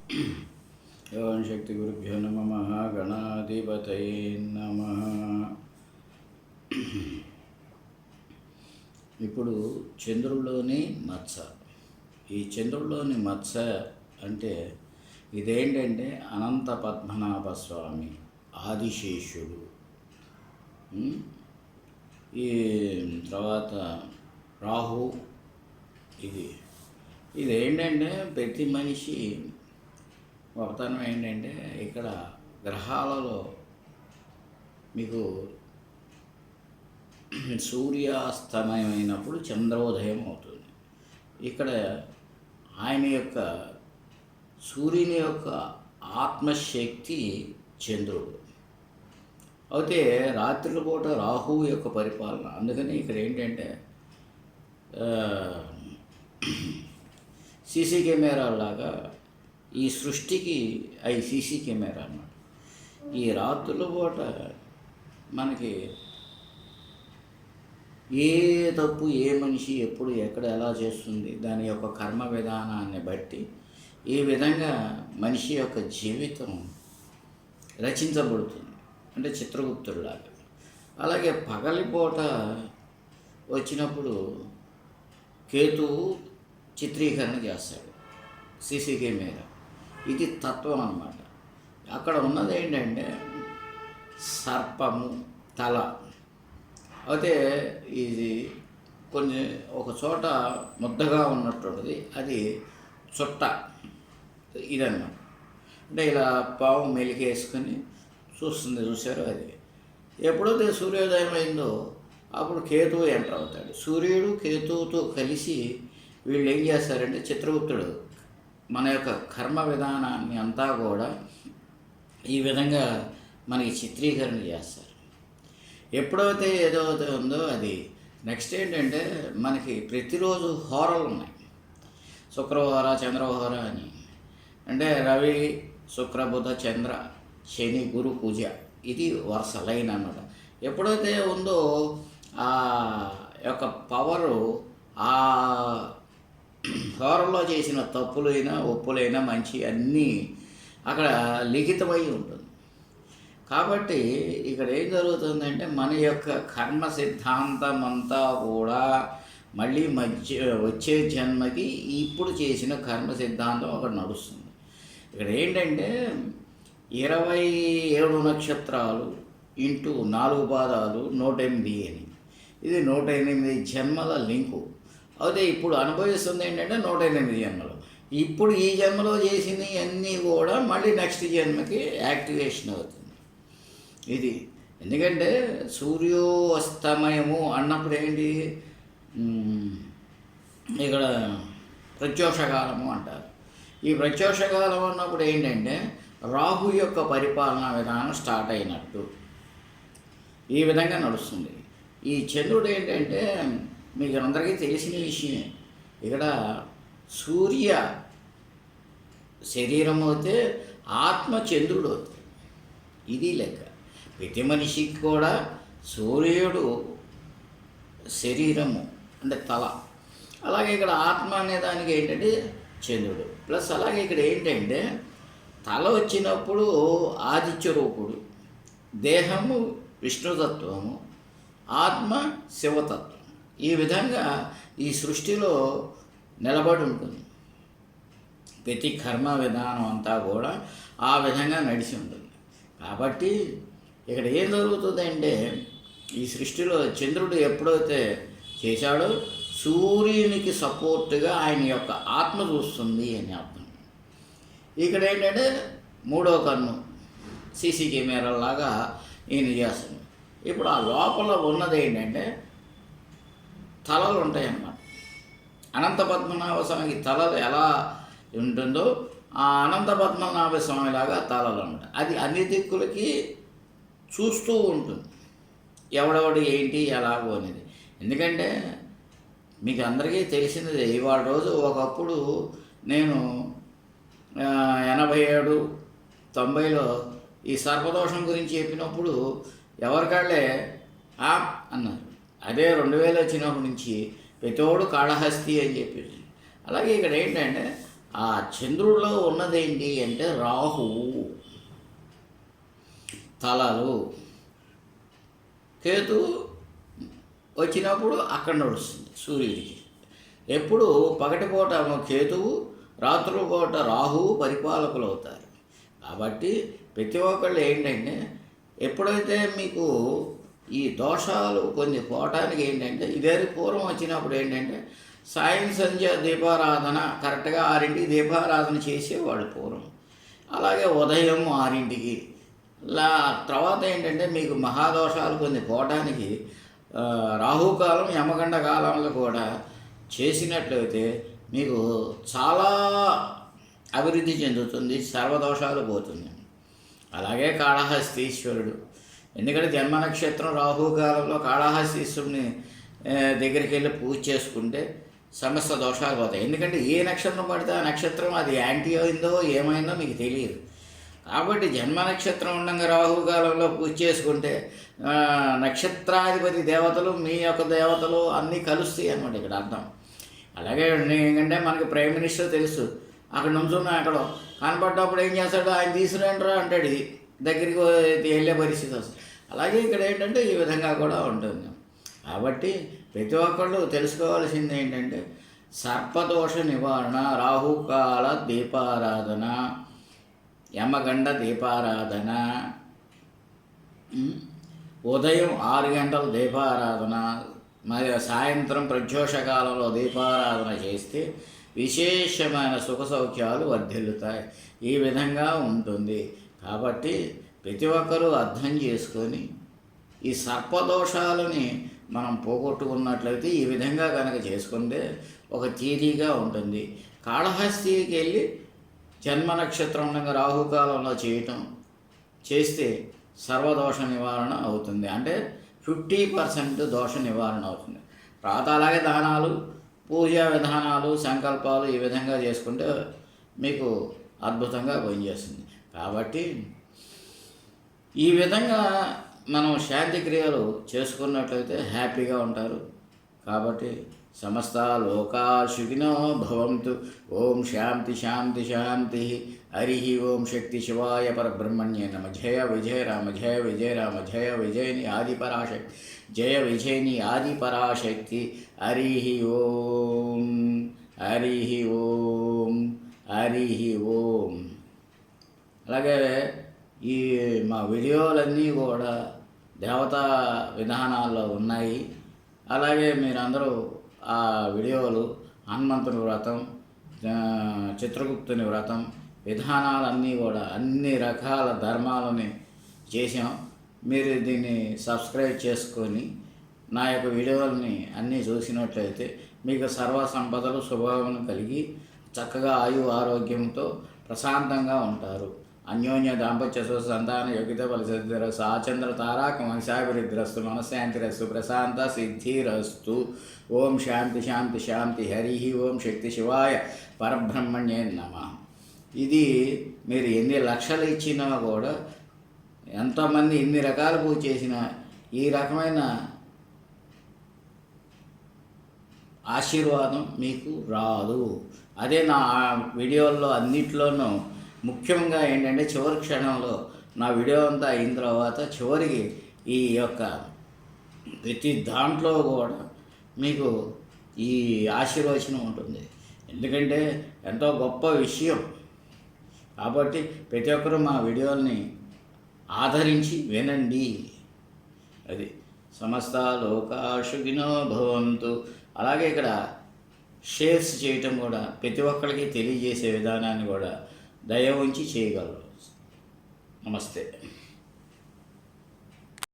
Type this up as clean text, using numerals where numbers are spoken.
ఓం శక్తి గురుభ్యో నమః. గణాధిపతయే నమః. ఇప్పుడు చంద్రుల్లోని మత్స. ఈ చంద్రుల్లోని మత్స అంటే ఇదేంటంటే అనంత పద్మనాభ స్వామి, ఆదిశేషుడు. ఈ తర్వాత రాహు. ఇదేంటంటే ప్రతి మనిషి గొప్పతనం ఏంటంటే ఇక్కడ గ్రహాలలో మీకు సూర్యాస్తమయమైనప్పుడు చంద్రోదయం అవుతుంది. ఇక్కడ ఆయన యొక్క సూర్యుని యొక్క ఆత్మశక్తి చంద్రుడు. అయితే రాత్రుల పూట రాహువు యొక్క పరిపాలన. అందుకని ఇక్కడ ఏంటంటే సీసీ కెమెరాలాగా ఈ సృష్టికి అవి సీసీ కెమెరా అన్నమాట. ఈ రాత్రుల పూట మనకి ఏ తప్పు ఏ మనిషి ఎప్పుడు ఎక్కడ ఎలా చేస్తుంది దాని యొక్క కర్మ విధానాన్ని బట్టి ఈ విధంగా మనిషి యొక్క జీవితం రచించబడుతుంది. అంటే చిత్రగుప్తుడిలాగా. అలాగే పగలిపూట వచ్చినప్పుడు కేతువు చిత్రీకరణ చేస్తాడు సీసీ కెమెరా. ఇది తత్వం అన్నమాట. అక్కడ ఉన్నది ఏంటంటే సర్పము తల. అయితే ఇది కొంచెం ఒక చోట ముద్దగా ఉన్నటువంటిది, అది చుట్ట. ఇదన్నమాట. అంటే ఇలా పాము మెలికేసుకొని చూస్తుంది, చూశారు. అది ఎప్పుడైతే సూర్యోదయం అయిందో అప్పుడు కేతువు ఎంటర్ అవుతాడు. సూర్యుడు కేతువుతో కలిసి వీళ్ళు ఏం చేస్తారంటే చిత్రగుప్తుడు మన యొక్క కర్మ విధానాన్ని అంతా కూడా ఈ విధంగా మనకి చిత్రీకరణ చేస్తారు. ఎప్పుడైతే ఏదైతే ఉందో అది నెక్స్ట్ ఏంటంటే మనకి ప్రతిరోజు హోరలు ఉన్నాయి. శుక్రవార చంద్రవార అని. అంటే రవి శుక్ర బుధ చంద్ర శని గురు పూజ. ఇది వరుస లైన్ అన్నమాట. ఎప్పుడైతే ఉందో ఆ యొక్క పవరు ఆ హోరల్లో చేసిన తప్పులైనా ఒప్పులైనా మంచి అన్నీ అక్కడ లిఖితమై ఉంటుంది. కాబట్టి ఇక్కడ ఏం జరుగుతుందంటే మన యొక్క కర్మ సిద్ధాంతం అంతా కూడా మళ్ళీ వచ్చే జన్మకి ఇప్పుడు చేసిన కర్మ సిద్ధాంతం అక్కడ నడుస్తుంది. ఇక్కడ ఏంటంటే 27 నక్షత్రాలు ఇంటూ 4 పాదాలు 108 అని. ఇది 108 జన్మల లింకు. అయితే ఇప్పుడు అనుభవిస్తుంది ఏంటంటే 108 జన్మలు. ఇప్పుడు ఈ జన్మలో చేసినవి అన్నీ కూడా మళ్ళీ నెక్స్ట్ జన్మకి యాక్టివేషన్ అవుతుంది. ఇది ఎందుకంటే సూర్యోస్తమయము అన్నప్పుడు ఏంటి, ఇక్కడ ప్రత్యోషకాలము అంటారు. ఈ ప్రత్యోషకాలం అన్నప్పుడు ఏంటంటే రాహు యొక్క పరిపాలనా విధానం స్టార్ట్ అయినట్టు ఈ విధంగా నడుస్తుంది. ఈ చంద్రుడు ఏంటంటే మీకు అందరికీ తెలిసిన విషయమే. ఇక్కడ సూర్య శరీరం అవుతే ఆత్మ చంద్రుడు అవుతుంది. ఇది లెక్క. ప్రతి మనిషికి కూడా సూర్యుడు శరీరము అంటే తల. అలాగే ఇక్కడ ఆత్మ అనే దానికి ఏంటంటే చంద్రుడు ప్లస్. అలాగే ఇక్కడ ఏంటంటే తల వచ్చినప్పుడు ఆదిత్య రూపుడు, దేహము విష్ణుతత్వము, ఆత్మ శివతత్వం. ఈ విధంగా ఈ సృష్టిలో నిలబడి ఉంటుంది. ప్రతి కర్మ విధానం అంతా కూడా ఆ విధంగా నడిచి ఉంటుంది. కాబట్టి ఇక్కడ ఏం జరుగుతుందంటే ఈ సృష్టిలో చంద్రుడు ఎప్పుడైతే చేశాడో సూర్యునికి సపోర్ట్గా ఆయన యొక్క ఆత్మ చూస్తుంది అని అర్థం. ఇక్కడ ఏంటంటే 3వ కన్ను సీసీ కెమెరాలాగా ఈయన చేస్తుంది. ఇప్పుడు ఆ లోపల ఉన్నది ఏంటంటే తలలు ఉంటాయన్నమాట. అనంత పద్మనాభ స్వామికి తలలు ఎలా ఉంటుందో ఆ అనంత పద్మనాభ స్వామిలాగా తలలు ఉంటాయి. అది అన్ని దిక్కులకి చూస్తూ ఉంటుంది, ఎవడెవడు ఏంటి ఎలాగో అనేది. ఎందుకంటే మీకు అందరికీ తెలిసినది. ఇవాళ రోజు ఒకప్పుడు నేను 87, 90లో ఈ సర్పదోషం గురించి చెప్పినప్పుడు ఎవరికాళ్ళే అన్నారు. అదే 2000 వచ్చినప్పటి నుంచి ప్రతోడు కాళహస్తి అని చెప్పేసి. అలాగే ఇక్కడ ఏంటంటే ఆ చంద్రుడిలో ఉన్నదేంటి అంటే రాహువు తలలు, కేతు వచ్చినప్పుడు అక్కడ నడుస్తుంది సూర్యుడికి. ఎప్పుడు పగటిపూట కేతువు, రాత్రిపూట రాహువు పరిపాలకులు అవుతారు. కాబట్టి ప్రతి ఒక్కళ్ళు ఏంటంటే ఎప్పుడైతే మీకు ఈ దోషాలు కొన్ని పోవటానికి ఏంటంటే ఇదే పూర్వం వచ్చినప్పుడు ఏంటంటే సాయం సంధ్య దీపారాధన కరెక్ట్గా 6ంటికి దీపారాధన చేసేవాళ్ళు పూర్వం. అలాగే ఉదయం 6ంటికి తర్వాత ఏంటంటే మీకు మహాదోషాలు కొన్ని పోవటానికి రాహుకాలం యమగండ కాలంలో కూడా చేసినట్లయితే మీకు చాలా అభివృద్ధి చెందుతుంది, సర్వదోషాలు పోతుంది. అలాగే కాళహస్తీశ్వరుడు, ఎందుకంటే జన్మ నక్షత్రం రాహుకాలంలో కాళహస్తీశ్వరుని దగ్గరికి వెళ్ళి పూజ చేసుకుంటే సమస్త దోషాలు పోతాయి. ఎందుకంటే ఏ నక్షత్రం పడితే ఆ నక్షత్రం అది యాంటీ అయిందో ఏమైందో మీకు తెలియదు. కాబట్టి జన్మ నక్షత్రం ఉండగా రాహుకాలంలో పూజ చేసుకుంటే నక్షత్రాధిపతి దేవతలు మీ యొక్క దేవతలు అన్నీ కలుస్తాయి అన్నమాట ఇక్కడ అర్థం. అలాగే ఏంటంటే మనకి ప్రైమ్ మినిస్టర్ తెలుసు, అక్కడ నుంచున్నా అక్కడ కనపడ్డప్పుడు ఏం చేస్తాడు, ఆయన తీసుకురండిరా అంటాడు, దగ్గరికి వెళ్ళే పరిస్థితి వస్తుంది. అలాగే ఇక్కడ ఏంటంటే ఈ విధంగా కూడా ఉంటుంది. కాబట్టి ప్రతి ఒక్కళ్ళు తెలుసుకోవాల్సింది ఏంటంటే సర్పదోష నివారణ, రాహుకాల దీపారాధన, యమగండ దీపారాధన, ఉదయం 6 గంటల దీపారాధన, మరి సాయంత్రం ప్రదోషకాలంలో దీపారాధన చేస్తే విశేషమైన సుఖ సౌఖ్యాలు వర్ధిల్లుతాయి. ఈ విధంగా ఉంటుంది. కాబట్టి ప్రతి ఒక్కరూ అర్థం చేసుకొని ఈ సర్పదోషాలని మనం పోగొట్టుకున్నట్లయితే ఈ విధంగా కనుక చేసుకుంటే ఒక తీరిగా ఉంటుంది. కాళహస్తికి వెళ్ళి జన్మ నక్షత్రం ఉండగా రాహుకాలంలో చేస్తే సర్వదోష నివారణ అవుతుంది. అంటే 50% దోష నివారణ అవుతుంది. తర్వాత అలాగే దానాలు, పూజా విధానాలు, సంకల్పాలు ఈ విధంగా చేసుకుంటే మీకు అద్భుతంగా పనిచేస్తుంది. కాబట్టి ఈ విధంగా మనం శాంతి క్రియలు చేసుకున్నట్లయితే హ్యాపీగా ఉంటారు. కాబట్టి సమస్త లోకా సుఖినో భవంతు. ఓం శాంతి శాంతి శాంతి. హరి ఓం శక్తి శివాయ పరబ్రహ్మణ్యే నమ. జయ విజయ రామ, జయ విజయ రామ, జయ విజయని ఆది పరాశక్తి, జయ విజయని ఆది పరాశక్తి. హరి ఓం, హరి ఓం, హరి ఓం. అలాగే ఈ మా వీడియోలన్నీ కూడా దేవతా విధానాల్లో ఉన్నాయి. అలాగే మీరందరూ ఆ వీడియోలు హనుమంతుని వ్రతం, చిత్రగుప్తుని వ్రతం విధానాలన్నీ కూడా అన్ని రకాల ధర్మాలని చేసాం. మీరు దీన్ని సబ్స్క్రైబ్ చేసుకొని నా యొక్క వీడియోలని అన్నీ చూసినట్లయితే మీకు సర్వ సంపదలు శుభాలను కలిగి చక్కగా ఆయు ఆరోగ్యంతో ప్రశాంతంగా ఉంటారు. అన్యోన్య దాంపత్య సంతాన యోగిత ఫలసిద్ధిరస్తు. ఆచంద్ర తారాక వంశాభివృద్ధిరస్తు. మనశ్శాంతిరస్తు. ప్రశాంత సిద్ధిరస్తు. ఓం శాంతి శాంతి శాంతి. హరి ఓం శక్తి శివాయ పరబ్రహ్మణ్యే నమః. ఇది మీరు ఎన్ని లక్షలు ఇచ్చినా కూడా, ఎంతమంది ఎన్ని రకాల పూజ చేసినా ఈ రకమైన ఆశీర్వాదం మీకు రాదు. అదే నా వీడియోల్లో అన్నిట్లోనూ ముఖ్యంగా ఏంటంటే చివరి క్షణంలో నా వీడియో అంతా అయిన తర్వాత చివరికి ఈ యొక్క ప్రతి దాంట్లో కూడా మీకు ఈ ఆశీర్వచనం ఉంటుంది. ఎందుకంటే ఎంతో గొప్ప విషయం. కాబట్టి ప్రతి ఒక్కరూ మా వీడియోల్ని ఆదరించి వినండి. అది సమస్త లోకా సుఖినో భవంతు. అలాగే ఇక్కడ షేర్స్ చేయటం కూడా ప్రతి ఒక్కరికి తెలియజేసే విధానాన్ని కూడా దయ ఉంచి చేయగలరు. నమస్తే.